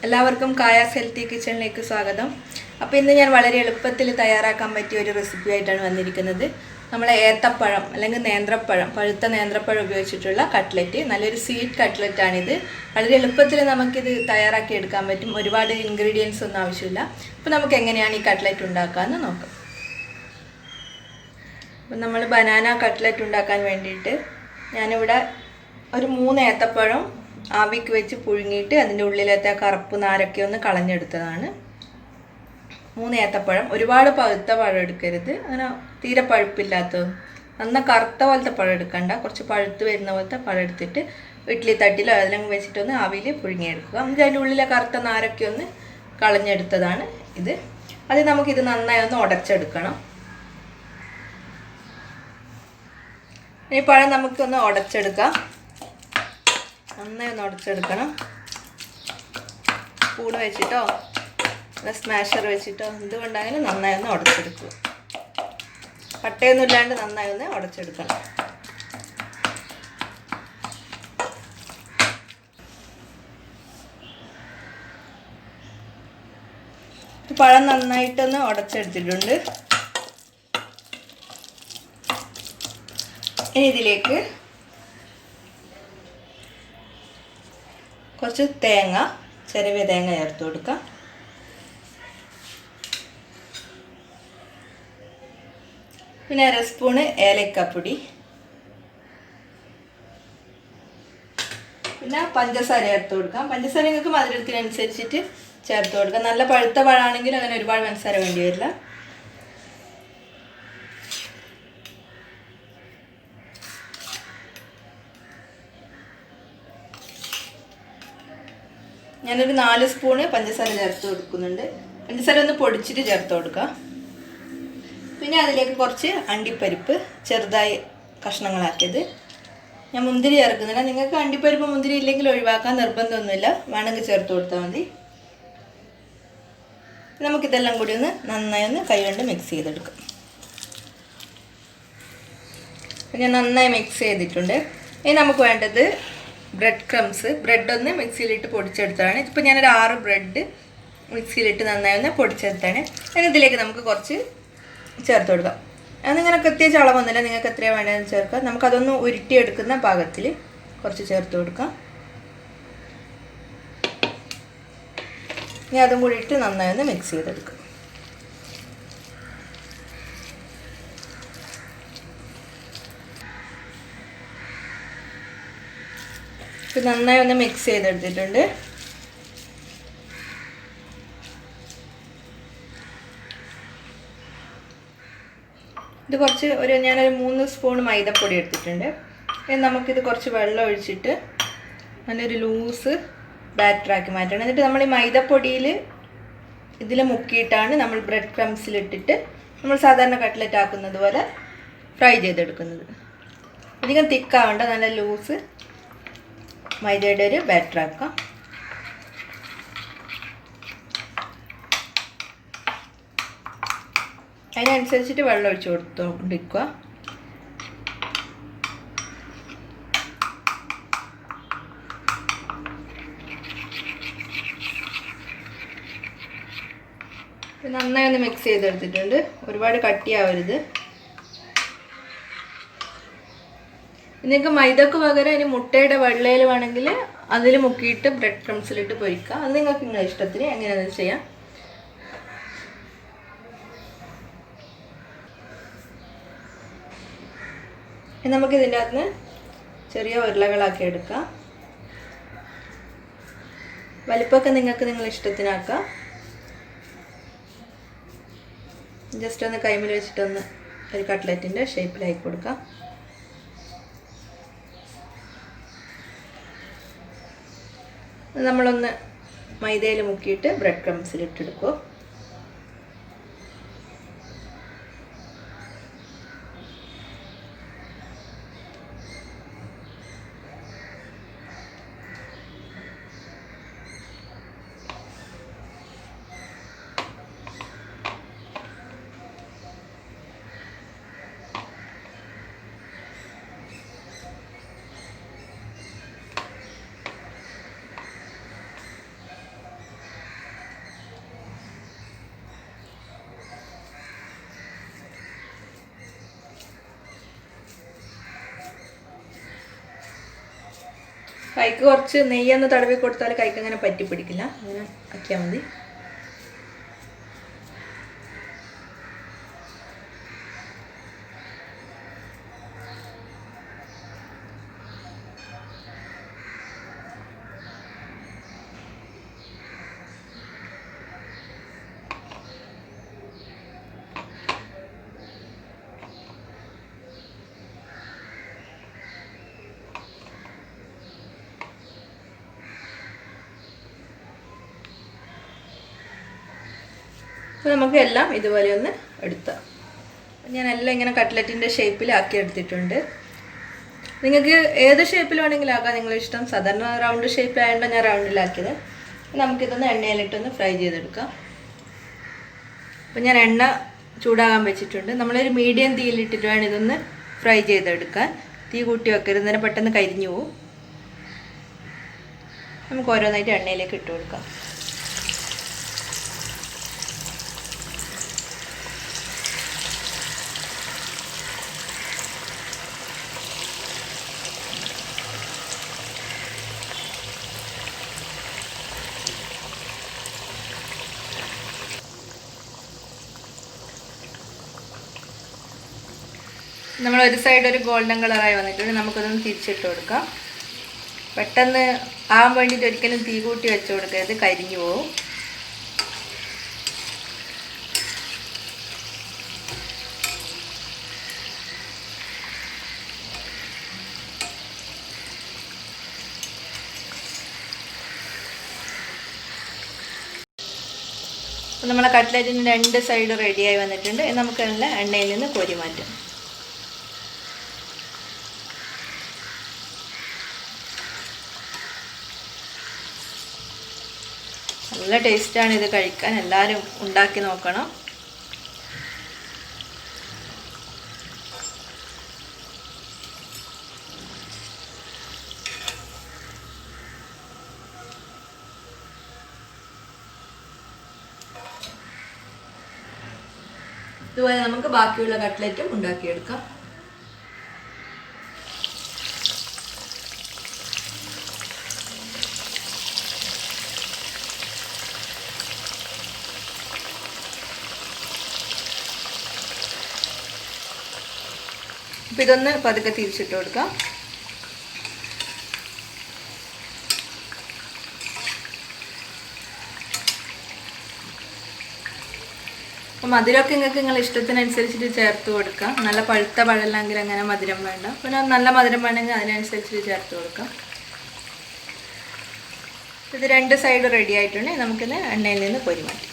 എല്ലാവർക്കും കായാസ് ഹെൽത്തി കിച്ചണിലേക്ക് സ്വാഗതം. അപ്പോൾ ഇന്ന് ഞാൻ വളരെ എളുപ്പത്തിൽ തയ്യാറാക്കാൻ പറ്റിയ ഒരു റെസിപ്പി ആയിട്ടാണ് വന്നിരിക്കുന്നത്. നമ്മളെ ഏത്തപ്പഴം അല്ലെങ്കിൽ നേന്ത്രപ്പഴം, പഴുത്ത നേന്ത്രപ്പഴം ഉപയോഗിച്ചിട്ടുള്ള കട്ട്ലറ്റ്, നല്ലൊരു സ്വീറ്റ് കട്ട്ലറ്റാണിത്. വളരെ എളുപ്പത്തിൽ നമുക്കിത് തയ്യാറാക്കി എടുക്കാൻ പറ്റും. ഒരുപാട് ഇൻഗ്രീഡിയൻസ് ഒന്നും ആവശ്യമില്ല. അപ്പോൾ നമുക്ക് എങ്ങനെയാണ് ഈ കട്ട്ലറ്റ് ഉണ്ടാക്കാമെന്ന് നോക്കാം. അപ്പം നമ്മൾ ബനാന കട്ട്ലറ്റ് ഉണ്ടാക്കാൻ വേണ്ടിയിട്ട് ഞാനിവിടെ ഒരു 3 ഏത്തപ്പഴം ആവിക്ക് വെച്ച് പുഴുങ്ങിയിട്ട് അതിൻ്റെ ഉള്ളിലത്തെ കറുപ്പ് നാരൊക്കെ ഒന്ന് കളഞ്ഞെടുത്തതാണ്. 3 ഏത്തപ്പഴം, ഒരുപാട് പഴുത്ത പഴം എടുക്കരുത്, അങ്ങനെ തീരെ പഴുപ്പില്ലാത്തത്, നന്ന കറുത്ത പോലത്തെ പഴം എടുക്കണ്ട, കുറച്ച് പഴുത്ത് വരുന്ന പോലത്തെ പഴം എടുത്തിട്ട് ഇഡ്ഡലി തട്ടിലോ അതിലങ്ങ് വെച്ചിട്ടൊന്ന് ആവിയിൽ പുഴുങ്ങിയെടുക്കുക. എന്നിട്ട് അതിൻ്റെ ഉള്ളിലെ കറുത്ത നാരൊക്കെ ഒന്ന് കളഞ്ഞെടുത്തതാണ് ഇത്. അത് നമുക്കിത് നന്നായി ഒന്ന് ഉടച്ചെടുക്കണം. ഈ പഴം നമുക്കൊന്ന് ഉടച്ചെടുക്കാം. നന്നായി ഒന്ന് ഉടച്ചെടുക്കണം. സ്പൂൺ വെച്ചിട്ടോ സ്മാഷർ വെച്ചിട്ടോ എന്തുകൊണ്ടായാലും നന്നായി ഒന്ന് ഉടച്ചെടുക്കുക. കട്ടയൊന്നും ഇല്ലാണ്ട് നന്നായി ഒന്ന് ഉടച്ചെടുക്കണം. പഴം നന്നായിട്ടൊന്ന് ഉടച്ചെടുത്തിട്ടുണ്ട്. ഇനി ഇതിലേക്ക് കുറച്ച് തേങ്ങ, ചെറിയ തേങ്ങ ചേർത്ത് കൊടുക്കാം. പിന്നെ 1 സ്പൂണ് ഏലക്കപ്പൊടി, പിന്നെ പഞ്ചസാര ചേർത്ത് കൊടുക്കാം. പഞ്ചസാര നിങ്ങൾക്ക് മധുരത്തിനനുസരിച്ചിട്ട് ചേർത്ത് കൊടുക്കാം. നല്ല പഴുത്ത പഴമാണെങ്കിൽ അങ്ങനെ ഒരുപാട് പഞ്ചസാര വേണ്ടി വരില്ല. ഞാനൊരു 4 സ്പൂണ് പഞ്ചസാര ചേർത്ത് കൊടുക്കുന്നുണ്ട്. പഞ്ചസാര ഒന്ന് പൊടിച്ചിട്ട് ചേർത്ത് കൊടുക്കാം. പിന്നെ അതിലേക്ക് കുറച്ച് അണ്ടിപ്പരിപ്പ് ചെറുതായി കഷ്ണങ്ങളാക്കിയത്. ഞാൻ മുന്തിരി ചേർക്കുന്നില്ല. നിങ്ങൾക്ക് അണ്ടിപ്പരിപ്പ് മുന്തിരി ഇല്ലെങ്കിൽ ഒഴിവാക്കാൻ നിർബന്ധമൊന്നുമില്ല, വേണമെങ്കിൽ ചേർത്ത് കൊടുത്താൽ മതി. നമുക്കിതെല്ലാം കൂടി ഒന്ന് നന്നായി ഒന്ന് കൈകൊണ്ട് മിക്സ് ചെയ്തെടുക്കാം. ഞാൻ നന്നായി മിക്സ് ചെയ്തിട്ടുണ്ട്. ഇനി നമുക്ക് വേണ്ടത് ബ്രെഡ് ക്രംസ്. ബ്രെഡ് ഒന്ന് മിക്സിയിലിട്ട് പൊടിച്ചെടുത്തതാണ്. ഇപ്പോൾ ഞാനൊരു 6 ബ്രെഡ് മിക്സിയിലിട്ട് നന്നായി ഒന്ന് പൊടിച്ചെടുത്താണ്. അതിന് ഇതിലേക്ക് നമുക്ക് കുറച്ച് ചേർത്ത് കൊടുക്കാം. അതിങ്ങനെ പ്രത്യേകിച്ച് അളവൊന്നുമില്ല, നിങ്ങൾക്ക് എത്രയാണ് വേണ്ടതെന്ന് ചേർക്കാം. നമുക്കതൊന്ന് ഉരുട്ടിയെടുക്കുന്ന പാകത്തിൽ കുറച്ച് ചേർത്ത് കൊടുക്കാം. ഇനി അതും കൂടി ഇട്ട് നന്നായി ഒന്ന് മിക്സ് ചെയ്തെടുക്കാം. നന്നായി ഒന്ന് മിക്സ് ചെയ്തെടുത്തിട്ടുണ്ട്. ഇത് കുറച്ച് ഞാനൊരു 3 സ്പൂൺ മൈദപ്പൊടി എടുത്തിട്ടുണ്ട്. ഇനി നമുക്കിത് കുറച്ച് വെള്ളം ഒഴിച്ചിട്ട് നല്ലൊരു ലൂസ് ബാറ്ററാക്കി മാറ്റണം. എന്നിട്ട് നമ്മൾ ഈ മൈദപ്പൊടിയിൽ ഇതിൽ മുക്കിയിട്ടാണ് നമ്മൾ ബ്രെഡ് ക്രംസിലിട്ടിട്ട് നമ്മൾ സാധാരണ കട്ട്ലറ്റ് ആക്കുന്നത് പോലെ ഫ്രൈ ചെയ്തെടുക്കുന്നത്. അധികം തിക്കാവണ്ട, നല്ല ലൂസ് മൈദയുടെ ഒരു ബാറ്റർ ആക്കാം. അതിനനുസരിച്ചിട്ട് വെള്ളം ഒഴിച്ച് കൊടുത്തോണ്ടിരിക്കുക. നന്നായി ഒന്ന് മിക്സ് ചെയ്തെടുത്തിട്ടുണ്ട്. ഒരുപാട് കട്ടിയാവരുത്. നിങ്ങൾക്ക് മൈദക്ക് പകരം ഇനി മുട്ടയുടെ വെള്ളയിൽ വേണമെങ്കിൽ അതിൽ മുക്കിയിട്ട് ബ്രെഡ് ക്രംസിലിട്ട് പൊരിക്കാം. അത് നിങ്ങൾക്ക് നിങ്ങളുടെ ഇഷ്ടത്തിന് എങ്ങനെയാണെന്ന് ചെയ്യാം. നമുക്കിതിൻ്റെ അകത്ത് ചെറിയ ഉരുളകളാക്കി എടുക്കാം. വലിപ്പമൊക്കെ നിങ്ങൾക്ക് നിങ്ങളുടെ ഇഷ്ടത്തിനാക്കാം. ജസ്റ്റ് ഒന്ന് കൈമിൽ വെച്ചിട്ടൊന്ന് ഒരു കട്ട്ലറ്റിൻ്റെ ഷേപ്പിലാക്കി കൊടുക്കാം. നമ്മളൊന്ന് മൈദയിൽ മുക്കിയിട്ട് ബ്രെഡ് ക്രംസിലിട്ടെടുക്കുക. കൈക്ക് കുറച്ച് നെയ്യൊന്ന് തടവി കൊടുത്താൽ കൈക്ക് അങ്ങനെ പറ്റി പിടിക്കില്ല. അങ്ങനെ ആക്കിയാൽ മതി. അപ്പോൾ നമുക്ക് എല്ലാം ഇതുപോലെ ഒന്ന് എടുത്താൽ. ഞാൻ എല്ലാം ഇങ്ങനെ കട്ട്ലറ്റിൻ്റെ ഷേപ്പിലാക്കി എടുത്തിട്ടുണ്ട്. നിങ്ങൾക്ക് ഏത് ഷേപ്പിൽ വേണമെങ്കിലും ആക്കാം, നിങ്ങളിഷ്ടം. സാധാരണ റൗണ്ട് ഷേപ്പിലായതുകൊണ്ട് ഞാൻ റൗണ്ടിലാക്കിയത്. നമുക്കിതൊന്ന് എണ്ണയിലിട്ടൊന്ന് ഫ്രൈ ചെയ്തെടുക്കാം. അപ്പോൾ ഞാൻ എണ്ണ ചൂടാകാൻ വെച്ചിട്ടുണ്ട്. നമ്മളൊരു മീഡിയം തീയിലിട്ടിട്ട് വേണം ഇതൊന്ന് ഫ്രൈ ചെയ്തെടുക്കാൻ. തീ കൂട്ടി വെക്കരുത്, തന്നെ പെട്ടെന്ന് കരിഞ്ഞു പോവും. നമുക്ക് ഓരോന്നായിട്ട് എണ്ണയിലേക്ക് ഇട്ട് കൊടുക്കാം. നമ്മൾ ഒരു സൈഡ് ഒരു ഗോൾഡൻ കളറായി വന്നിട്ടുണ്ട്. നമുക്കതൊന്ന് തിരിച്ചിട്ട് കൊടുക്കാം. പെട്ടെന്ന് ആവാൻ വേണ്ടിയിട്ട് ഒരിക്കലും തീ കൂട്ടി വെച്ച് കൊടുക്കരുത്, കരിഞ്ഞു പോവും. അപ്പോൾ നമ്മളെ കട്ട്ലറ്റിന് 2 സൈഡ് റെഡിയായി വന്നിട്ടുണ്ട്. നമുക്കതിനുള്ള എണ്ണയിൽ നിന്ന് കോരി മാറ്റാം. നല്ല ടേസ്റ്റാണ് ഇത് കഴിക്കാൻ. എല്ലാവരും ഉണ്ടാക്കി നോക്കണം. ഇതുപോലെ നമുക്ക് ബാക്കിയുള്ള കട്ട്ലറ്റും ഉണ്ടാക്കിയെടുക്കാം. അപ്പോൾ ഇതൊന്ന് പതുക്കെ തിരിച്ചിട്ട് കൊടുക്കാം. അപ്പോൾ മധുരമൊക്കെ നിങ്ങളുടെ ഇഷ്ടത്തിനനുസരിച്ചിട്ട് ചേർത്ത് കൊടുക്കാം. നല്ല പഴുത്ത പഴമില്ലെങ്കിൽ അങ്ങനെ മധുരം വേണ്ട. പിന്നെ നല്ല മധുരം വേണമെങ്കിൽ അതിനനുസരിച്ചിട്ട് ചേർത്ത് കൊടുക്കാം. ഇത് 2 സൈഡ് റെഡി ആയിട്ടുണ്ടെങ്കിൽ നമുക്കിത് എണ്ണയിൽ നിന്ന് കോരി മാറ്റാം.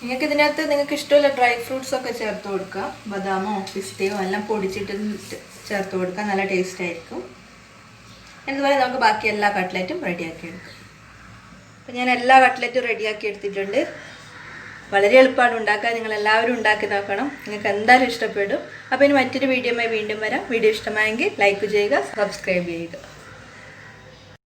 നിങ്ങൾക്ക് ഇതിനകത്ത് നിങ്ങൾക്ക് ഇഷ്ടമുള്ള ഡ്രൈ ഫ്രൂട്ട്സ് ഒക്കെ ചേർത്ത് കൊടുക്കാം. ബദാമോ പിസ്തയോ എല്ലാം പൊടിച്ചിട്ട് ചേർത്ത് കൊടുക്കാം. നല്ല ടേസ്റ്റ് ആയിരിക്കും. അതുപോലെ നമുക്ക് ബാക്കി എല്ലാ കട്ട്ലറ്റും റെഡിയാക്കി എടുക്കാം. അപ്പോൾ ഞാൻ എല്ലാ കട്ട്ലറ്റും റെഡിയാക്കി എടുത്തിട്ടുണ്ട്. വളരെ എളുപ്പമാണ് ഉണ്ടാക്കാൻ. നിങ്ങളെല്ലാവരും ഉണ്ടാക്കി നോക്കണം. നിങ്ങൾക്ക് എന്തായാലും ഇഷ്ടപ്പെടും. അപ്പോൾ ഇനി മറ്റൊരു വീഡിയോയുമായി വീണ്ടും വരാം. വീഡിയോ ഇഷ്ടമായെങ്കിൽ ലൈക്ക് ചെയ്യുക, സബ്സ്ക്രൈബ് ചെയ്യുക.